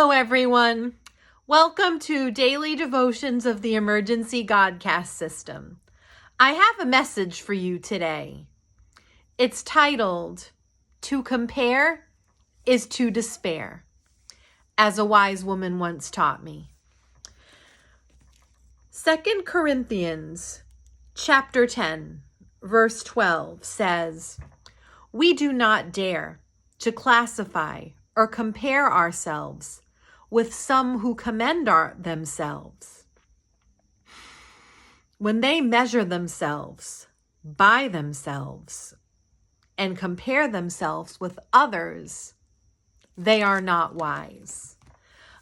Hello, everyone. Welcome to Daily Devotions of the Emergency Godcast System. I have a message for you today. It's titled, "To Compare is to Despair," as a wise woman once taught me. 2 Corinthians chapter 10, verse 12 says, "We do not dare to classify or compare ourselves with some who commend themselves. When they measure themselves by themselves and compare themselves with others, they are not wise."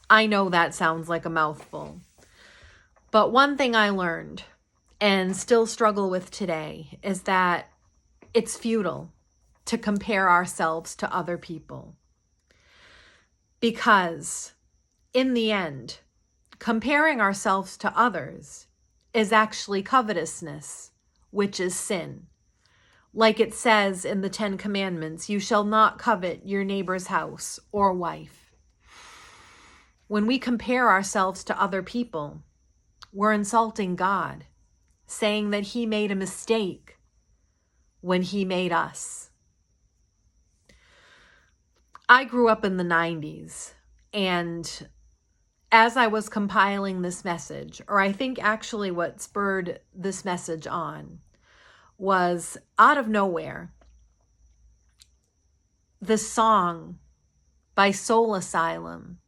I know that sounds like a mouthful, but one thing I learned and still struggle with today is that it's futile to compare ourselves to other people. Because in the end, comparing ourselves to others is actually covetousness, which is sin. Like it says in the 10 Commandments, "You shall not covet your neighbor's house or wife." When we compare ourselves to other people, we're insulting God, saying that He made a mistake when He made us. I grew up in the 90s, and as I was compiling this message, or I think actually what spurred this message on, was out of nowhere, the song by Soul Asylum.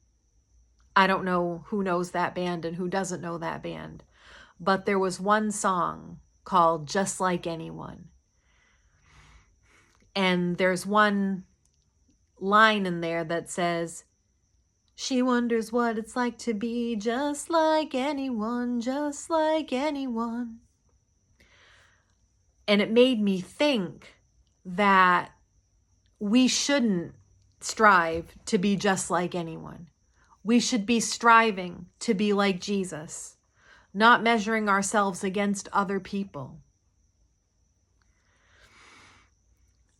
I don't know who knows that band and who doesn't know that band, but there was one song called "Just Like Anyone." And there's one line in there that says, "She wonders what it's like to be just like anyone, just like anyone." And it made me think that we shouldn't strive to be just like anyone. We should be striving to be like Jesus, not measuring ourselves against other people.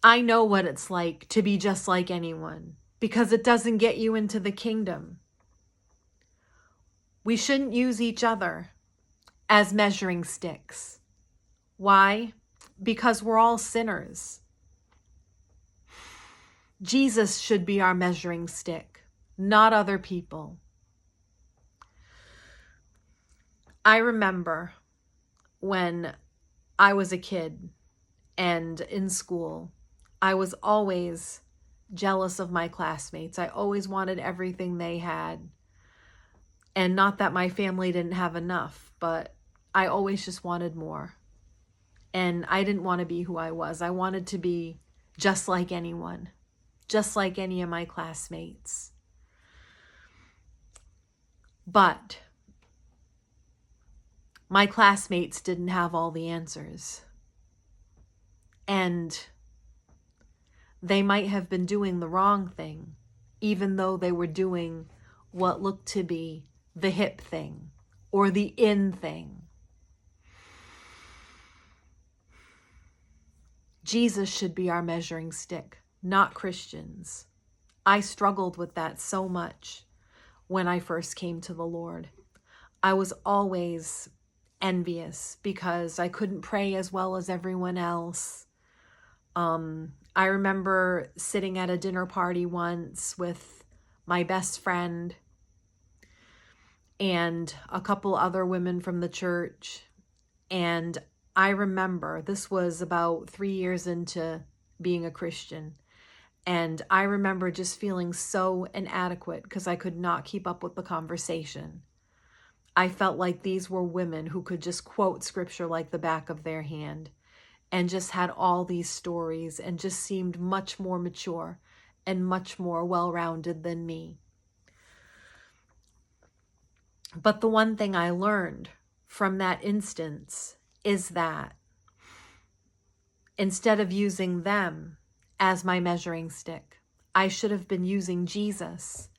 I know what it's like to be just like anyone, because it doesn't get you into the kingdom. We shouldn't use each other as measuring sticks. Why? Because we're all sinners. Jesus should be our measuring stick, not other people. I remember when I was a kid and in school, I was always jealous of my classmates. I always wanted everything they had. And not that my family didn't have enough, but I always just wanted more. And I didn't want to be who I was. I wanted to be just like anyone, just like any of my classmates. But my classmates didn't have all the answers. And they might have been doing the wrong thing, even though they were doing what looked to be the hip thing or the in thing. Jesus should be our measuring stick, not Christians. I struggled with that so much when I first came to the Lord. I was always envious because I couldn't pray as well as everyone else. I remember sitting at a dinner party once with my best friend and a couple other women from the church. And I remember this was about 3 years into being a Christian. And I remember just feeling so inadequate because I could not keep up with the conversation. I felt like these were women who could just quote scripture like the back of their hand, and just had all these stories and just seemed much more mature and much more well-rounded than me. But the one thing I learned from that instance is that instead of using them as my measuring stick, I should have been using Jesus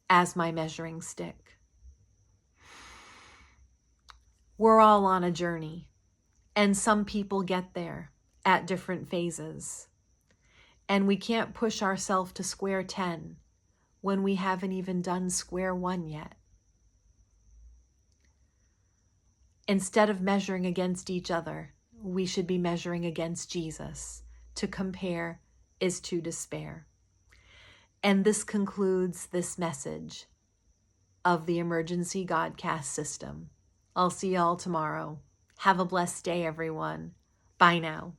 as my measuring stick. We're all on a journey. And some people get there at different phases. And we can't push ourselves to square 10 when we haven't even done square one yet. Instead of measuring against each other, we should be measuring against Jesus. To compare is to despair. And this concludes this message of the Emergency Godcast system. I'll see y'all tomorrow. Have a blessed day, everyone. Bye now.